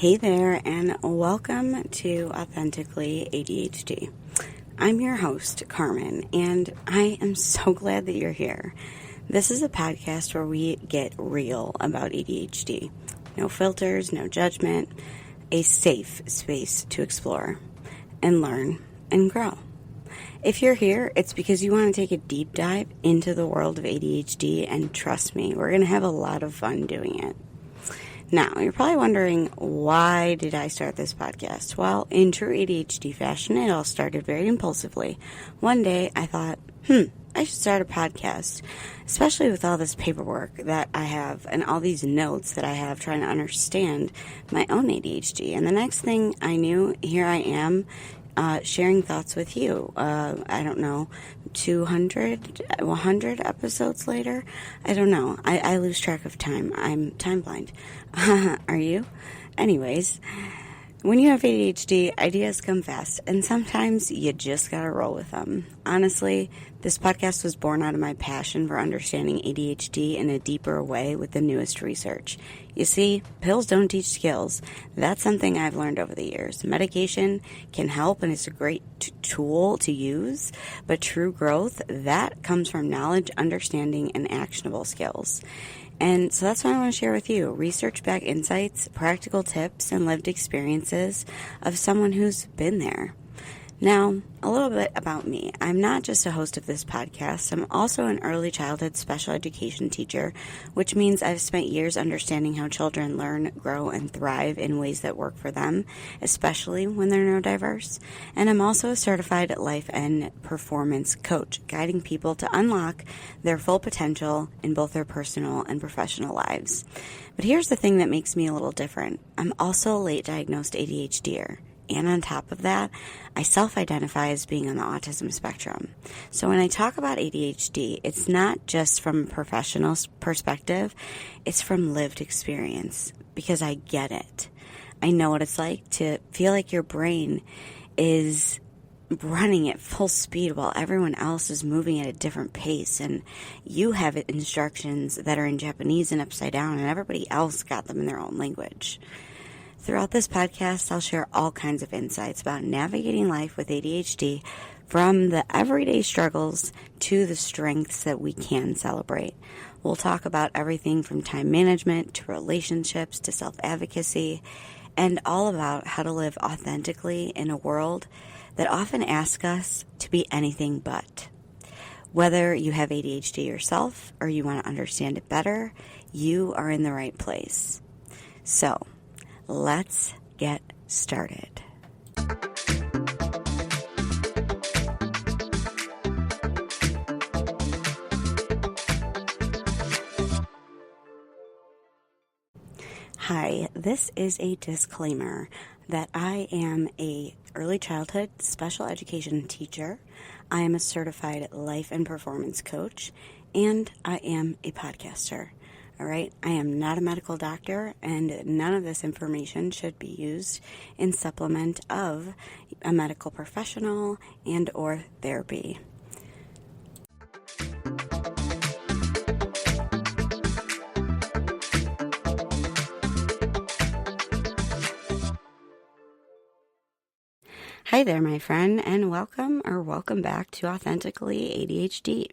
Hey there, and welcome to Authentically ADHD. I'm your host, Carmen, and I am so glad that you're here. This is a podcast where we get real about ADHD. No filters, no judgment, a safe space to explore and learn and grow. If you're here, it's because you want to take a deep dive into the world of ADHD, and trust me, we're going to have a lot of fun doing it. Now, you're probably wondering, why did I start this podcast? Well, in true ADHD fashion, it all started very impulsively. One day, I thought, I should start a podcast, especially with all this paperwork that I have and all these notes that I have trying to understand my own ADHD. And the next thing I knew, here I am, sharing thoughts with you. I don't know, 200, 100 episodes later? I don't know. I lose track of time. I'm time blind. Are you? Anyways, when you have ADHD, ideas come fast, and sometimes you just gotta roll with them. Honestly, this podcast was born out of my passion for understanding ADHD in a deeper way with the newest research. You see, pills don't teach skills. That's something I've learned over the years. Medication can help, and it's a great tool to use, but true growth, that comes from knowledge, understanding, and actionable skills. And so that's what I want to share with you. Research-backed insights, practical tips, and lived experiences of someone who's been there. Now, a little bit about me. I'm not just a host of this podcast. I'm also an early childhood special education teacher, which means I've spent years understanding how children learn, grow, and thrive in ways that work for them, especially when they're neurodiverse. And I'm also a certified life and performance coach, guiding people to unlock their full potential in both their personal and professional lives. But here's the thing that makes me a little different. I'm also a late diagnosed ADHDer. And on top of that, I self-identify as being on the autism spectrum. So when I talk about ADHD, it's not just from a professional perspective, it's from lived experience, because I get it. I know what it's like to feel like your brain is running at full speed while everyone else is moving at a different pace, and you have instructions that are in Japanese and upside down, and everybody else got them in their own language. Throughout this podcast, I'll share all kinds of insights about navigating life with ADHD, from the everyday struggles to the strengths that we can celebrate. We'll talk about everything from time management to relationships to self-advocacy, and all about how to live authentically in a world that often asks us to be anything but. Whether you have ADHD yourself or you want to understand it better, you are in the right place. So, let's get started. Hi, this is a disclaimer that I am a early childhood special education teacher. I am a certified life and performance coach, and I am a podcaster. All right, I am not a medical doctor, and none of this information should be used in supplement of a medical professional and or therapy. Hi there, my friend, and welcome back to Authentically ADHD,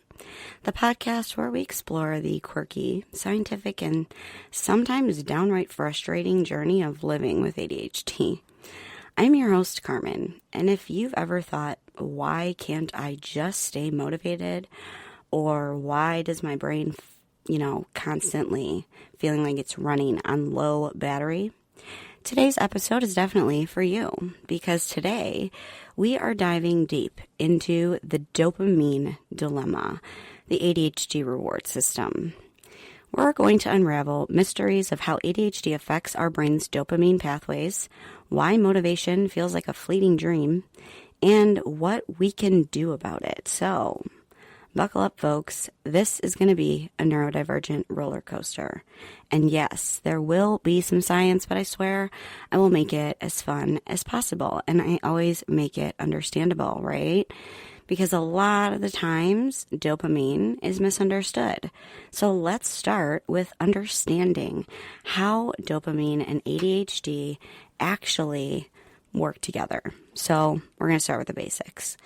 the podcast where we explore the quirky, scientific, and sometimes downright frustrating journey of living with ADHD. I'm your host, Carmen, and if you've ever thought, why can't I just stay motivated, or why does my brain, constantly feeling like it's running on low battery, today's episode is definitely for you, because today we are diving deep into the dopamine dilemma, the ADHD reward system. We're going to unravel mysteries of how ADHD affects our brain's dopamine pathways, why motivation feels like a fleeting dream, and what we can do about it. So, buckle up, folks. This is going to be a neurodivergent roller coaster. And yes, there will be some science, but I swear I will make it as fun as possible. And I always make it understandable, right? because a lot of the times dopamine is misunderstood. So let's start with understanding how dopamine and ADHD actually work together. So we're going to start with the basics.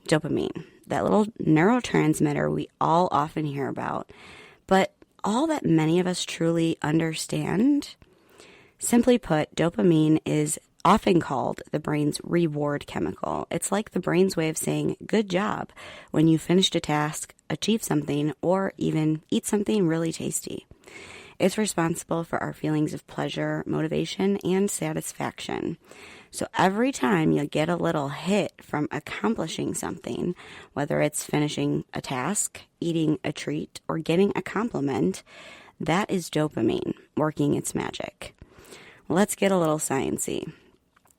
Dopamine, that little neurotransmitter we all often hear about, but all that many of us truly understand. Simply put, dopamine is often called the brain's reward chemical. It's like the brain's way of saying good job when you finished a task, achieve something, or even eat something really tasty. It's responsible for our feelings of pleasure, motivation, and satisfaction. So every time you get a little hit from accomplishing something, whether it's finishing a task, eating a treat, or getting a compliment, that is dopamine working its magic. Let's get a little sciencey.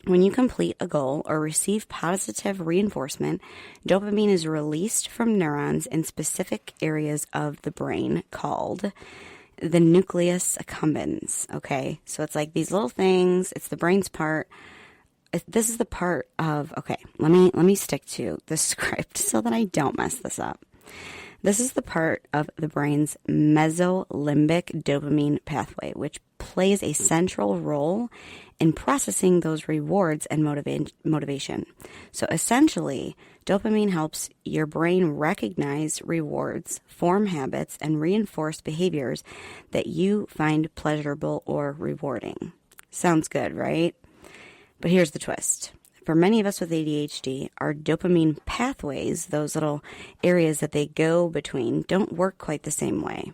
When you complete a goal or receive positive reinforcement, dopamine is released from neurons in specific areas of the brain called the nucleus accumbens. Okay, so it's like these little things. It's the brain's part. This is the part of, okay, let me stick to the script so that I don't mess this up. This is the part of the brain's mesolimbic dopamine pathway, which plays a central role in processing those rewards and motivation. So essentially, dopamine helps your brain recognize rewards, form habits, and reinforce behaviors that you find pleasurable or rewarding. Sounds good, right? But here's the twist. For many of us with ADHD, our dopamine pathways, those little areas that they go between, don't work quite the same way.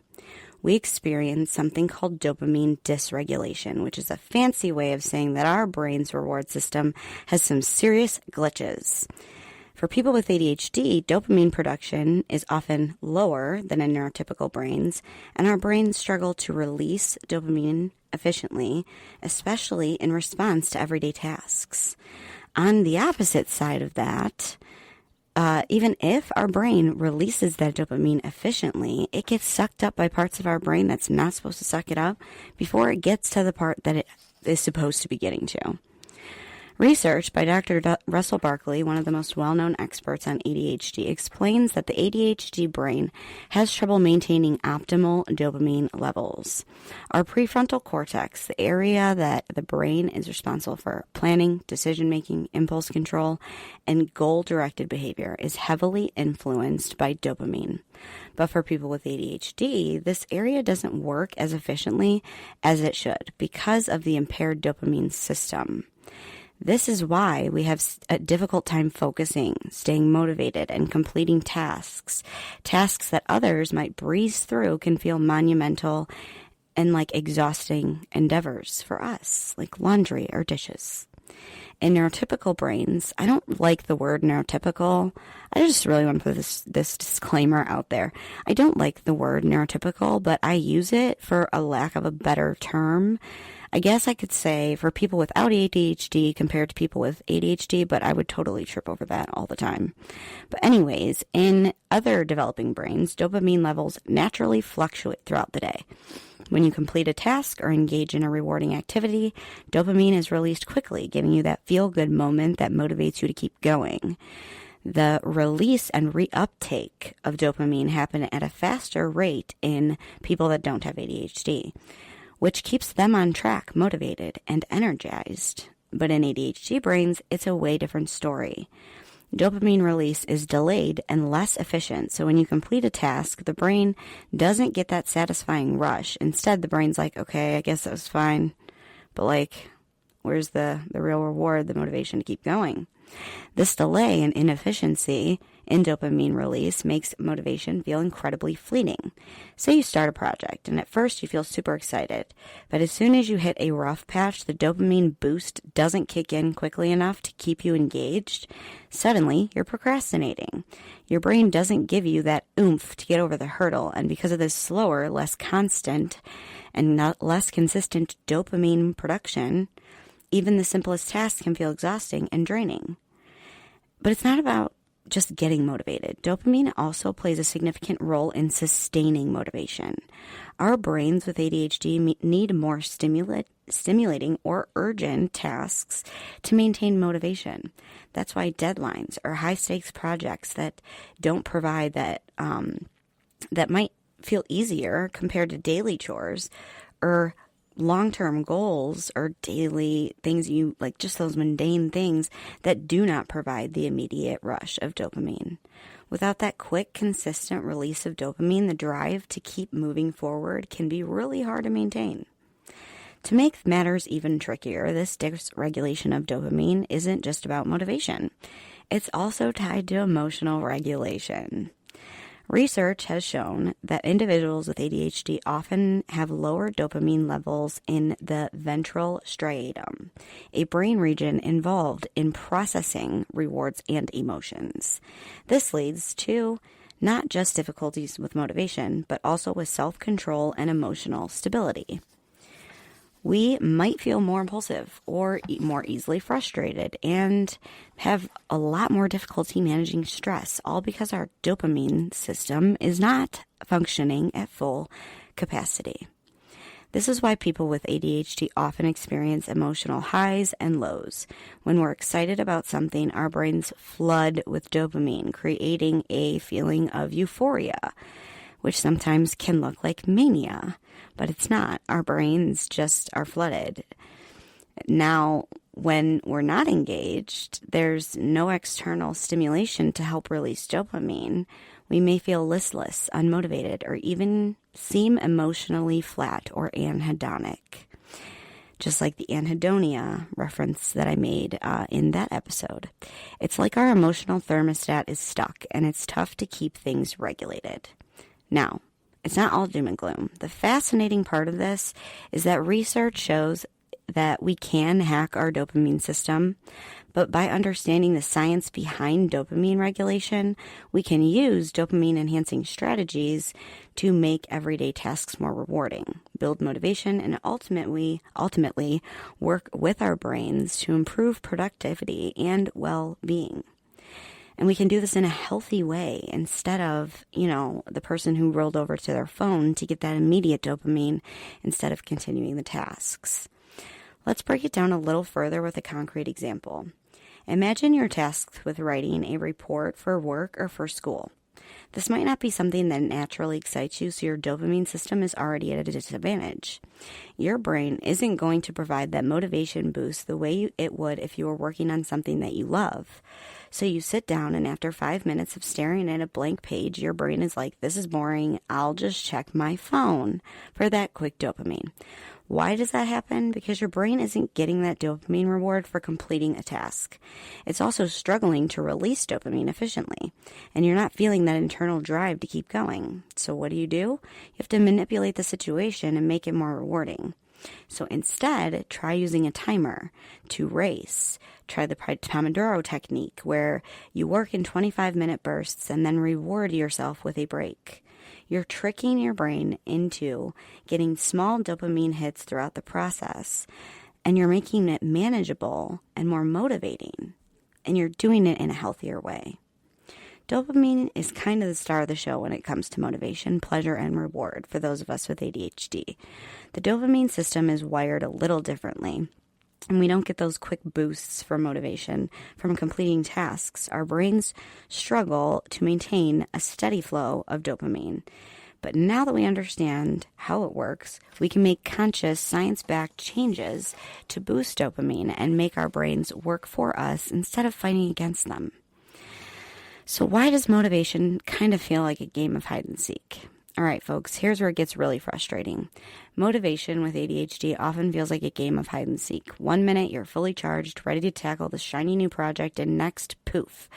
We experience something called dopamine dysregulation, which is a fancy way of saying that our brain's reward system has some serious glitches. For people with ADHD, dopamine production is often lower than in neurotypical brains, and our brains struggle to release dopamine efficiently, especially in response to everyday tasks. On the opposite side of that, even if our brain releases that dopamine efficiently, it gets sucked up by parts of our brain that's not supposed to suck it up before it gets to the part that it is supposed to be getting to. Research by Dr. Russell Barkley, one of the most well-known experts on ADHD, explains that the ADHD brain has trouble maintaining optimal dopamine levels. Our prefrontal cortex, the area that the brain is responsible for planning, decision-making, impulse control, and goal-directed behavior, is heavily influenced by dopamine. But for people with ADHD, this area doesn't work as efficiently as it should because of the impaired dopamine system. This is why we have a difficult time focusing, staying motivated, and completing tasks. Tasks that others might breeze through can feel monumental and like exhausting endeavors for us, like laundry or dishes. In neurotypical brains, I don't like the word neurotypical. I just really want to put this disclaimer out there. I don't like the word neurotypical, but I use it for a lack of a better term. I guess I could say for people without ADHD compared to people with ADHD, but I would totally trip over that all the time. But anyways, in other developing brains, dopamine levels naturally fluctuate throughout the day. When you complete a task or engage in a rewarding activity, dopamine is released quickly, giving you that feel-good moment that motivates you to keep going. The release and reuptake of dopamine happen at a faster rate in people that don't have ADHD, which keeps them on track, motivated, and energized. But in ADHD brains, it's a way different story. Dopamine release is delayed and less efficient, so when you complete a task, the brain doesn't get that satisfying rush. Instead, the brain's like, okay, I guess that was fine, but like, where's the real reward, the motivation to keep going? This delay and inefficiency in dopamine release makes motivation feel incredibly fleeting. Say you start a project, and at first you feel super excited, but as soon as you hit a rough patch, the dopamine boost doesn't kick in quickly enough to keep you engaged. Suddenly, you're procrastinating. Your brain doesn't give you that oomph to get over the hurdle, and because of this slower, less constant, and less consistent dopamine production, even the simplest tasks can feel exhausting and draining. But it's not about just getting motivated. Dopamine also plays a significant role in sustaining motivation. Our brains with ADHD need more stimulus stimulating or urgent tasks to maintain motivation. That's why deadlines or high-stakes projects that don't provide that might feel easier compared to daily chores or long-term goals or daily things you like, just those mundane things that do not provide the immediate rush of dopamine. Without that quick, consistent release of dopamine, the drive to keep moving forward can be really hard to maintain. To make matters even trickier, this dysregulation of dopamine isn't just about motivation. It's also tied to emotional regulation. Research has shown that individuals with ADHD often have lower dopamine levels in the ventral striatum, a brain region involved in processing rewards and emotions. This leads to not just difficulties with motivation, but also with self-control and emotional stability. We might feel more impulsive or more easily frustrated and have a lot more difficulty managing stress, all because our dopamine system is not functioning at full capacity. This is why people with ADHD often experience emotional highs and lows. When we're excited about something, our brains flood with dopamine, creating a feeling of euphoria, which sometimes can look like mania, but it's not. Our brains just are flooded. Now, when we're not engaged, there's no external stimulation to help release dopamine. We may feel listless, unmotivated, or even seem emotionally flat or anhedonic. Just like the anhedonia reference that I made in that episode. It's like our emotional thermostat is stuck, and it's tough to keep things regulated. Now, it's not all doom and gloom. The fascinating part of this is that research shows that we can hack our dopamine system, but by understanding the science behind dopamine regulation, we can use dopamine-enhancing strategies to make everyday tasks more rewarding, build motivation, and ultimately work with our brains to improve productivity and well-being. And we can do this in a healthy way instead of, the person who rolled over to their phone to get that immediate dopamine instead of continuing the tasks. Let's break it down a little further with a concrete example. Imagine you're tasked with writing a report for work or for school. This might not be something that naturally excites you, so your dopamine system is already at a disadvantage. Your brain isn't going to provide that motivation boost the way it would if you were working on something that you love. So you sit down, and after 5 minutes of staring at a blank page, your brain is like, this is boring, I'll just check my phone for that quick dopamine. Why does that happen? Because your brain isn't getting that dopamine reward for completing a task. It's also struggling to release dopamine efficiently, and you're not feeling that internal drive to keep going. So what do? You have to manipulate the situation and make it more rewarding. So instead, try using a timer to race. Try the Pomodoro technique, where you work in 25-minute bursts and then reward yourself with a break. You're tricking your brain into getting small dopamine hits throughout the process, and you're making it manageable and more motivating, and you're doing it in a healthier way. Dopamine is kind of the star of the show when it comes to motivation, pleasure, and reward for those of us with ADHD. The dopamine system is wired a little differently, and we don't get those quick boosts for motivation from completing tasks. Our brains struggle to maintain a steady flow of dopamine. But now that we understand how it works, we can make conscious, science-backed changes to boost dopamine and make our brains work for us instead of fighting against them. So why does motivation kind of feel like a game of hide and seek? All right, folks, here's where it gets really frustrating. Motivation with ADHD often feels like a game of hide and seek. 1 minute, you're fully charged, ready to tackle the shiny new project, and next, poof,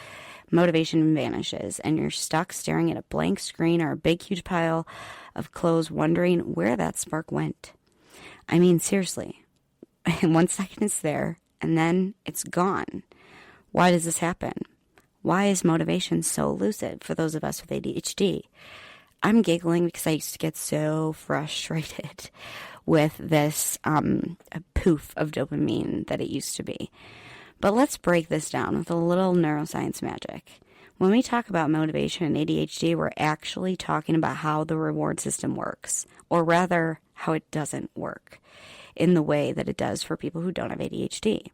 motivation vanishes, and you're stuck staring at a blank screen or a big, huge pile of clothes, wondering where that spark went. I mean, seriously, 1 second it's there, and then it's gone. Why does this happen? Why is motivation so elusive for those of us with ADHD? I'm giggling because I used to get so frustrated with this poof of dopamine that it used to be. But let's break this down with a little neuroscience magic. When we talk about motivation and ADHD, we're actually talking about how the reward system works, or rather, how it doesn't work. in the way that it does for people who don't have ADHD.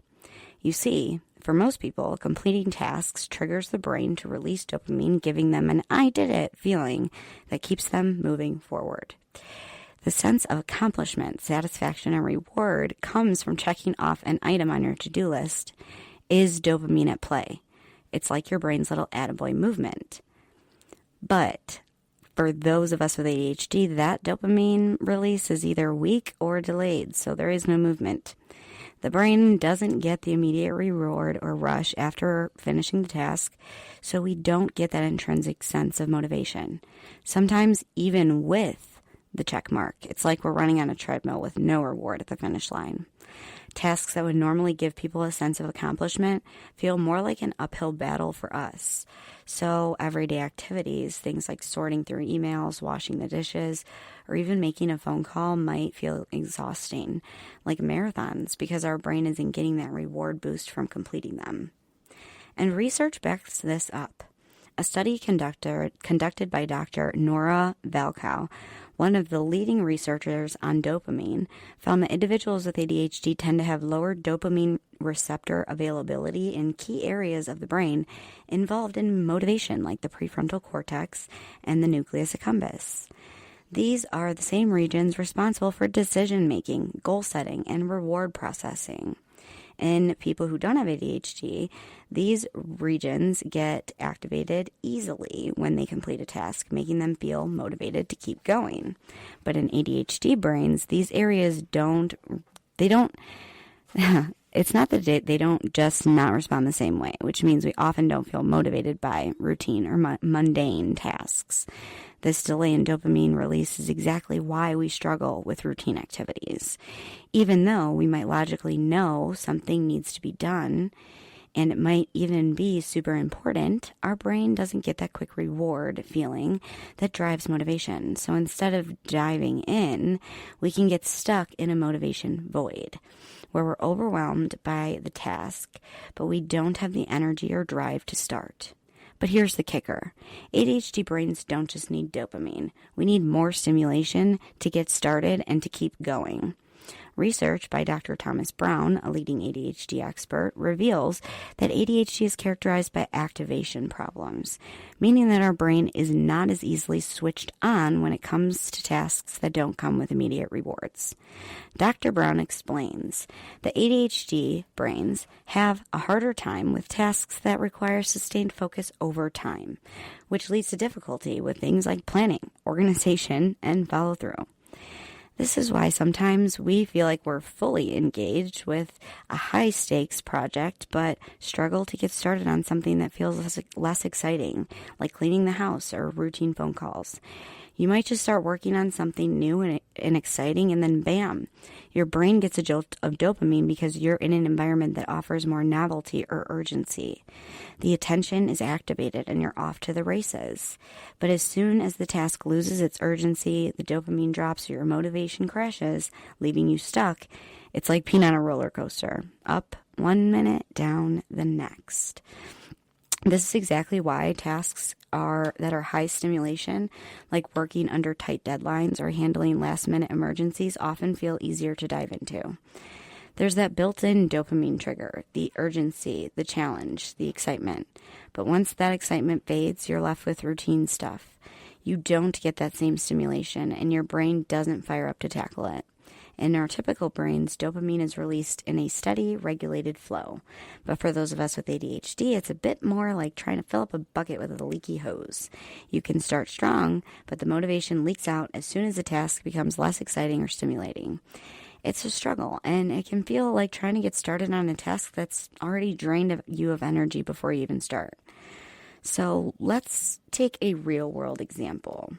You see, for most people, completing tasks triggers the brain to release dopamine, giving them an "I did it" feeling that keeps them moving forward. The sense of accomplishment, satisfaction, and reward comes from checking off an item on your to-do list is dopamine at play. It's like your brain's little attaboy movement. But for those of us with ADHD, that dopamine release is either weak or delayed, so there is no movement. The brain doesn't get the immediate reward or rush after finishing the task, so we don't get that intrinsic sense of motivation. Sometimes even with the check mark, it's like we're running on a treadmill with no reward at the finish line. Tasks that would normally give people a sense of accomplishment feel more like an uphill battle for us. So everyday activities, things like sorting through emails, washing the dishes, or even making a phone call might feel exhausting, like marathons, because our brain isn't getting that reward boost from completing them. And research backs this up. A study conducted by Dr. Nora Valkow, one of the leading researchers on dopamine, found that individuals with ADHD tend to have lower dopamine receptor availability in key areas of the brain involved in motivation, like the prefrontal cortex and the nucleus accumbens. These are the same regions responsible for decision-making, goal setting, and reward processing. In people who don't have ADHD, these regions get activated easily when they complete a task, making them feel motivated to keep going. But in ADHD brains, these areas it's not that they don't just not respond the same way, which means we often don't feel motivated by routine or mundane tasks. This delay in dopamine release is exactly why we struggle with routine activities. Even though we might logically know something needs to be done, and it might even be super important, our brain doesn't get that quick reward feeling that drives motivation. So instead of diving in, we can get stuck in a motivation void, where we're overwhelmed by the task, but we don't have the energy or drive to start. But here's the kicker. ADHD brains don't just need dopamine. We need more stimulation to get started and to keep going. Research by Dr. Thomas Brown, a leading ADHD expert, reveals that ADHD is characterized by activation problems, meaning that our brain is not as easily switched on when it comes to tasks that don't come with immediate rewards. Dr. Brown explains that ADHD brains have a harder time with tasks that require sustained focus over time, which leads to difficulty with things like planning, organization, and follow-through. This is why sometimes we feel like we're fully engaged with a high-stakes project, but struggle to get started on something that feels less exciting, like cleaning the house or routine phone calls. You might just start working on something new and exciting, and then bam, your brain gets a jolt of dopamine because you're in an environment that offers more novelty or urgency. The attention is activated and you're off to the races. But as soon as the task loses its urgency, the dopamine drops, your motivation crashes, leaving you stuck. It's like being on a roller coaster, up 1 minute, down the next. This is exactly why tasks that are high stimulation, like working under tight deadlines or handling last-minute emergencies, often feel easier to dive into. There's that built-in dopamine trigger, the urgency, the challenge, the excitement. But once that excitement fades, you're left with routine stuff. You don't get that same stimulation, and your brain doesn't fire up to tackle it. In our typical brains, dopamine is released in a steady, regulated flow. But for those of us with ADHD, it's a bit more like trying to fill up a bucket with a leaky hose. You can start strong, but the motivation leaks out as soon as the task becomes less exciting or stimulating. It's a struggle, and it can feel like trying to get started on a task that's already drained you of energy before you even start. So let's take a real-world example.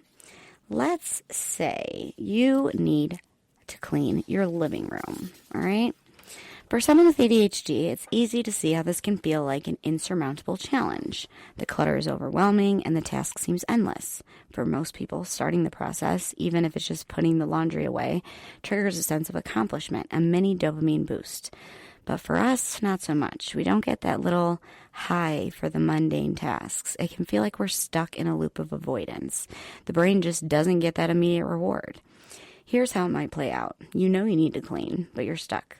Let's say you need to clean your living room, all right? For someone with ADHD, it's easy to see how this can feel like an insurmountable challenge. The clutter is overwhelming and the task seems endless. For most people, starting the process, even if it's just putting the laundry away, triggers a sense of accomplishment, a mini dopamine boost. But for us, not so much. We don't get that little high for the mundane tasks. It can feel like we're stuck in a loop of avoidance. The brain just doesn't get that immediate reward. Here's how it might play out. You know you need to clean, but you're stuck.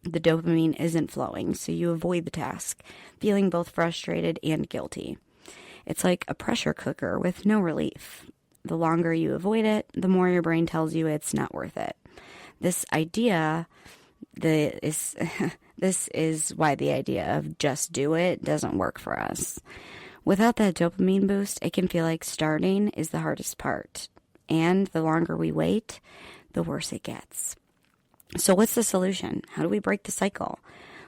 The dopamine isn't flowing, so you avoid the task, feeling both frustrated and guilty. It's like a pressure cooker with no relief. The longer you avoid it, the more your brain tells you it's not worth it. This is why the idea of just do it doesn't work for us. Without that dopamine boost, it can feel like starting is the hardest part. And the longer we wait, the worse it gets. So what's the solution? How do we break the cycle?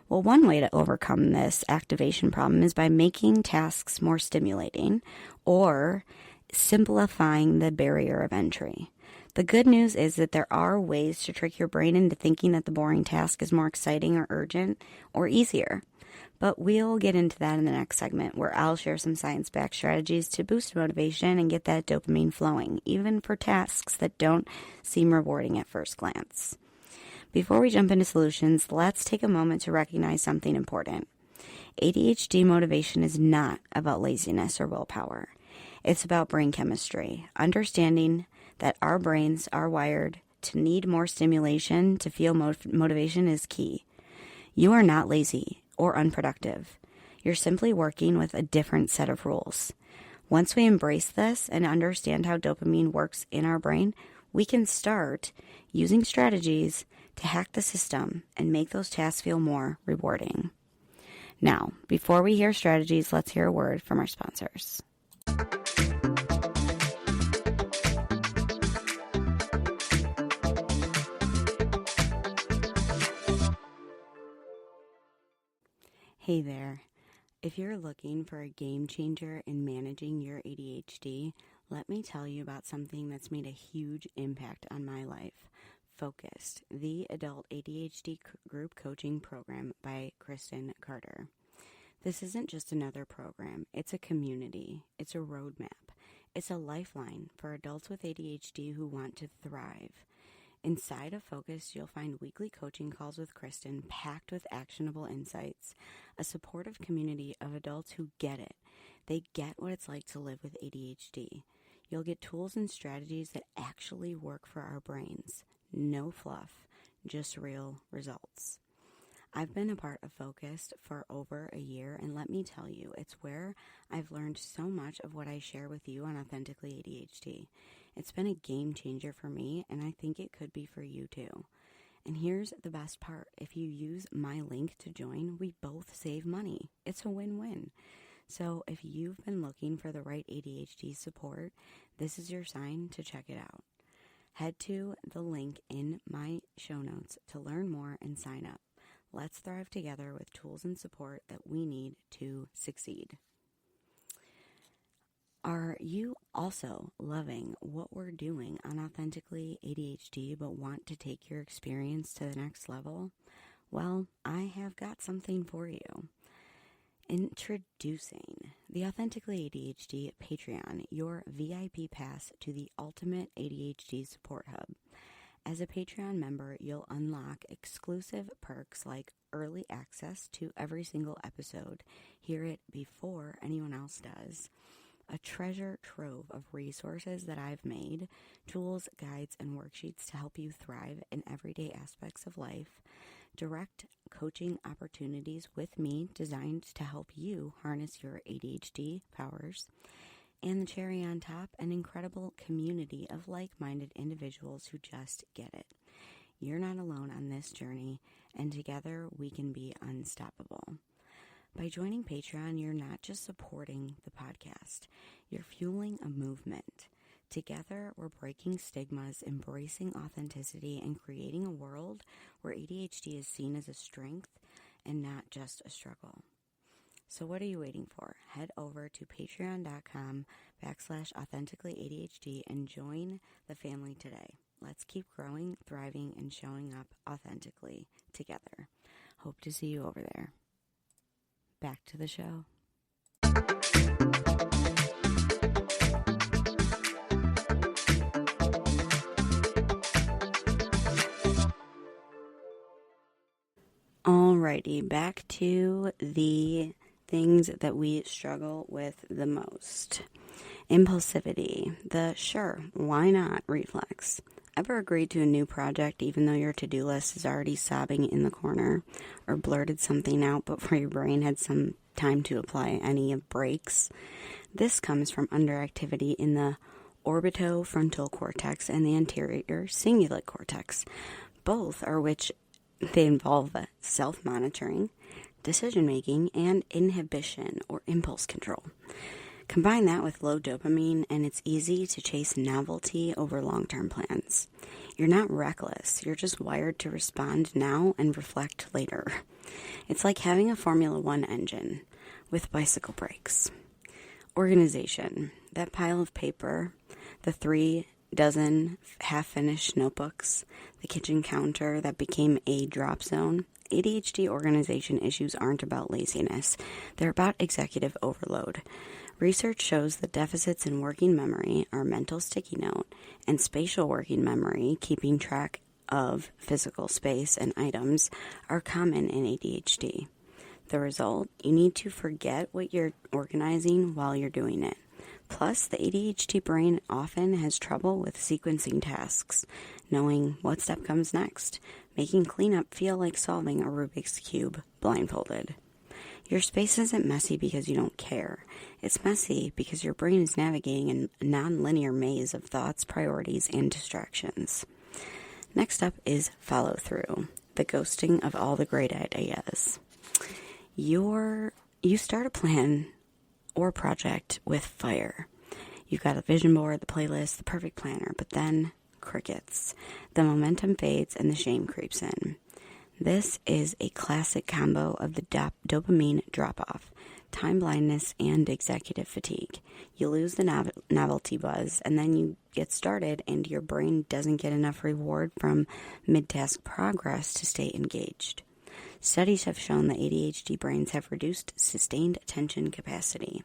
Well, one way to overcome this activation problem is by making tasks more stimulating or simplifying the barrier of entry. The good news is that there are ways to trick your brain into thinking that the boring task is more exciting or urgent or easier. But we'll get into that in the next segment, where I'll share some science-backed strategies to boost motivation and get that dopamine flowing, even for tasks that don't seem rewarding at first glance. Before we jump into solutions, let's take a moment to recognize something important. ADHD motivation is not about laziness or willpower. It's about brain chemistry. Understanding that our brains are wired to need more stimulation to feel motivation is key. You are not lazy or unproductive. You're simply working with a different set of rules. Once we embrace this and understand how dopamine works in our brain, we can start using strategies to hack the system and make those tasks feel more rewarding. Now, before we hear strategies, let's hear a word from our sponsors. Hey there. If you're looking for a game changer in managing your ADHD, let me tell you about something that's made a huge impact on my life. Focused, the adult ADHD group coaching program by Kristen Carter. This isn't just another program. It's a community. It's a roadmap. It's a lifeline for adults with ADHD who want to thrive. Inside of Focus, you'll find weekly coaching calls with Kristen packed with actionable insights, a supportive community of adults who get it. They get what it's like to live with ADHD. You'll get tools and strategies that actually work for our brains. No fluff, just real results. I've been a part of Focused for over a year, and let me tell you, it's where I've learned so much of what I share with you on Authentically ADHD. It's been a game changer for me, and I think it could be for you too. And here's the best part. If you use my link to join, we both save money. It's a win-win. So if you've been looking for the right ADHD support, this is your sign to check it out. Head to the link in my show notes to learn more and sign up. Let's thrive together with tools and support that we need to succeed. Are you also loving what we're doing on Authentically ADHD but want to take your experience to the next level? Well, I have got something for you. Introducing the Authentically ADHD Patreon, your VIP pass to the ultimate ADHD support hub. As a Patreon member, you'll unlock exclusive perks like early access to every single episode, hear it before anyone else does, a treasure trove of resources that I've made, tools, guides, and worksheets to help you thrive in everyday aspects of life, direct coaching opportunities with me designed to help you harness your ADHD powers, and the cherry on top, an incredible community of like-minded individuals who just get it. You're not alone on this journey, and together we can be unstoppable. By joining Patreon, you're not just supporting the podcast, you're fueling a movement. Together, we're breaking stigmas, embracing authenticity, and creating a world where ADHD is seen as a strength and not just a struggle. So what are you waiting for? Head over to patreon.com/authenticallyADHD and join the family today. Let's keep growing, thriving, and showing up authentically together. Hope to see you over there. Back to the show. Alrighty, back to the things that we struggle with the most. Impulsivity, the sure, why not reflex, Ever agreed to a new project even though your to-do list is already sobbing in the corner, or blurted something out before your brain had some time to apply any of brakes? This comes from underactivity in the orbitofrontal cortex and the anterior cingulate cortex, both are which they involve self-monitoring, decision-making, and inhibition or impulse control. Combine that with low dopamine, and it's easy to chase novelty over long-term plans. You're not reckless. You're just wired to respond now and reflect later. It's like having a Formula One engine with bicycle brakes. Organization. That pile of paper, the 3 dozen half-finished notebooks, the kitchen counter that became a drop zone. ADHD organization issues aren't about laziness. They're about executive overload. Research shows that deficits in working memory, our mental sticky note, and spatial working memory, keeping track of physical space and items, are common in ADHD. The result, you need to forget what you're organizing while you're doing it. Plus, the ADHD brain often has trouble with sequencing tasks, knowing what step comes next, making cleanup feel like solving a Rubik's Cube blindfolded. Your space isn't messy because you don't care. It's messy because your brain is navigating a non-linear maze of thoughts, priorities, and distractions. Next up is follow-through, the ghosting of all the great ideas. You start a plan or project with fire. You've got a vision board, the playlist, the perfect planner, but then crickets. The momentum fades and the shame creeps in. This is a classic combo of the dopamine drop-off, time blindness, and executive fatigue. You lose the novelty buzz, and then you get started, and your brain doesn't get enough reward from mid-task progress to stay engaged. Studies have shown that ADHD brains have reduced sustained attention capacity,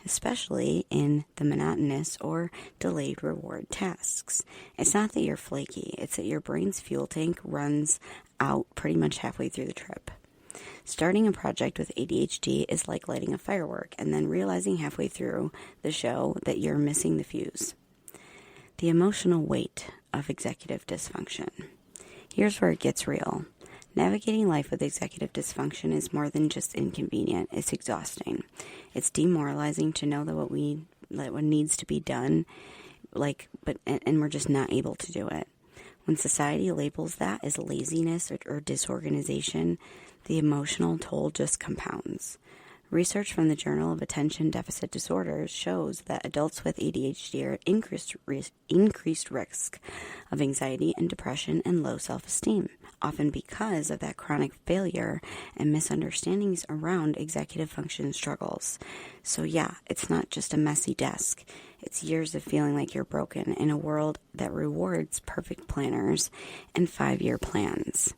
especially in the monotonous or delayed reward tasks. It's not that you're flaky, it's that your brain's fuel tank runs out pretty much halfway through the trip. Starting a project with ADHD is like lighting a firework and then realizing halfway through the show that you're missing the fuse. The emotional weight of executive dysfunction. Here's where it gets real. Navigating life with executive dysfunction is more than just inconvenient. It's exhausting. It's demoralizing to know that what needs to be done, and we're just not able to do it. When society labels that as laziness or disorganization, the emotional toll just compounds. Research from the Journal of Attention Deficit Disorders shows that adults with ADHD are at increased risk of anxiety and depression and low self-esteem, often because of that chronic failure and misunderstandings around executive function struggles. So yeah, it's not just a messy desk. It's years of feeling like you're broken in a world that rewards perfect planners and 5-year plans.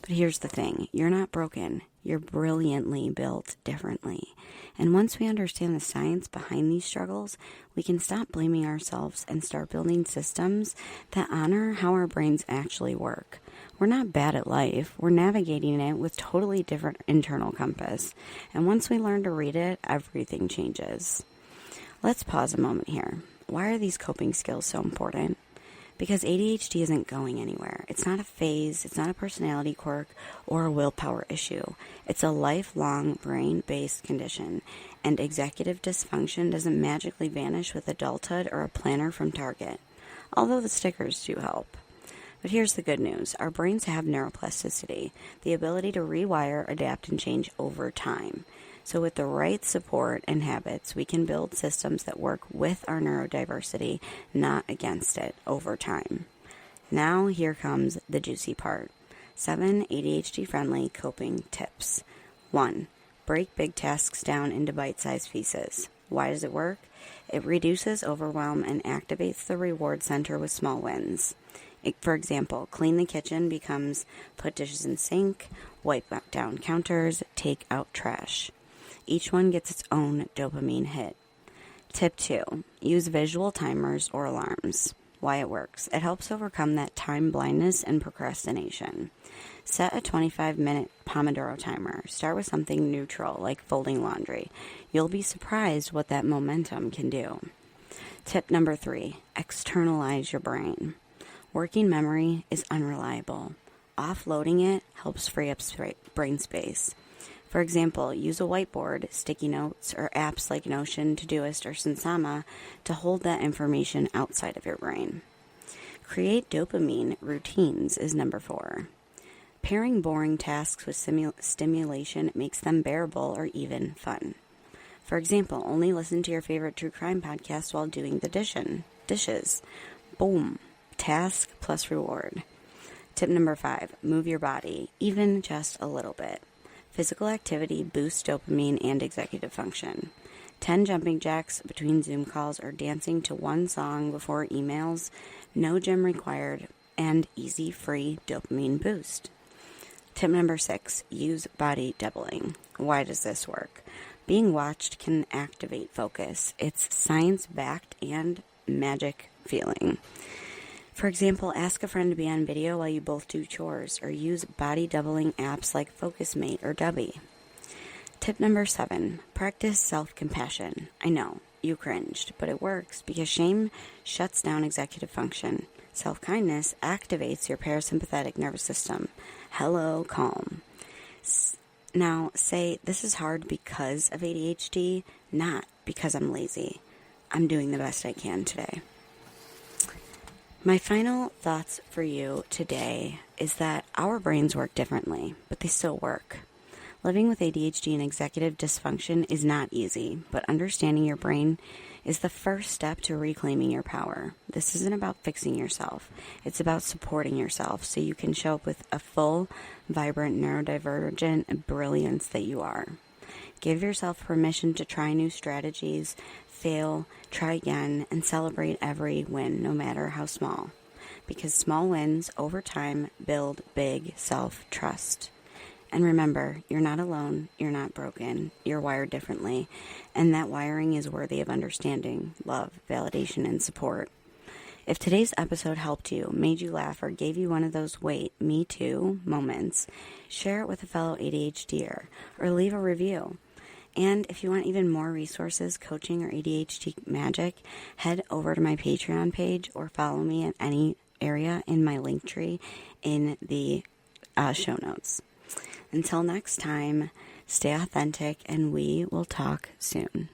But here's the thing, you're not broken. You're brilliantly built differently. And once we understand the science behind these struggles, we can stop blaming ourselves and start building systems that honor how our brains actually work. We're not bad at life. We're navigating it with totally different internal compass. And once we learn to read it, everything changes. Let's pause a moment here. Why are these coping skills so important? Because ADHD isn't going anywhere. It's not a phase, it's not a personality quirk or a willpower issue. It's a lifelong brain-based condition, and executive dysfunction doesn't magically vanish with adulthood or a planner from Target, although the stickers do help. But here's the good news. Our brains have neuroplasticity, the ability to rewire, adapt, and change over time. So with the right support and habits, we can build systems that work with our neurodiversity, not against it, over time. Now here comes the juicy part. 7 ADHD-friendly coping tips. 1. Break big tasks down into bite-sized pieces. Why does it work? It reduces overwhelm and activates the reward center with small wins. For example, clean the kitchen becomes put dishes in sink, wipe down counters, take out trash. Each one gets its own dopamine hit. Tip 2. Use visual timers or alarms. Why it works. It helps overcome that time blindness and procrastination. Set a 25-minute Pomodoro timer. Start with something neutral, like folding laundry. You'll be surprised what that momentum can do. Tip number 3. Externalize your brain. Working memory is unreliable. Offloading it helps free up brain space. For example, use a whiteboard, sticky notes, or apps like Notion, Todoist, or Sansama to hold that information outside of your brain. Create dopamine routines is number 4. Pairing boring tasks with stimulation makes them bearable or even fun. For example, only listen to your favorite true crime podcast while doing the dishes. Boom. Task plus reward. Tip number 5, move your body, even just a little bit. Physical activity boosts dopamine and executive function. 10 jumping jacks between Zoom calls or dancing to one song before emails, no gym required, and easy free dopamine boost. Tip number 6, use body doubling. Why does this work? Being watched can activate focus. It's science-backed and magic feeling. For example, ask a friend to be on video while you both do chores, or use body doubling apps like FocusMate or Dubby. Tip number 7, practice self-compassion. I know, you cringed, but it works because shame shuts down executive function. Self-kindness activates your parasympathetic nervous system. Hello, calm. Now, say, this is hard because of ADHD, not because I'm lazy. I'm doing the best I can today. My final thoughts for you today is that our brains work differently, but they still work. Living with ADHD and executive dysfunction is not easy, but understanding your brain is the first step to reclaiming your power. This isn't about fixing yourself. It's about supporting yourself so you can show up with a full, vibrant, neurodivergent brilliance that you are. Give yourself permission to try new strategies, fail, try again, and celebrate every win, no matter how small. Because small wins over time build big self-trust. And remember, you're not alone, you're not broken, you're wired differently, and that wiring is worthy of understanding, love, validation, and support. If today's episode helped you, made you laugh, or gave you one of those wait, me too moments, share it with a fellow ADHDer, or leave a review. And if you want even more resources, coaching, or ADHD magic, head over to my Patreon page or follow me in any area in my Linktree in the show notes. Until next time, stay authentic and we will talk soon.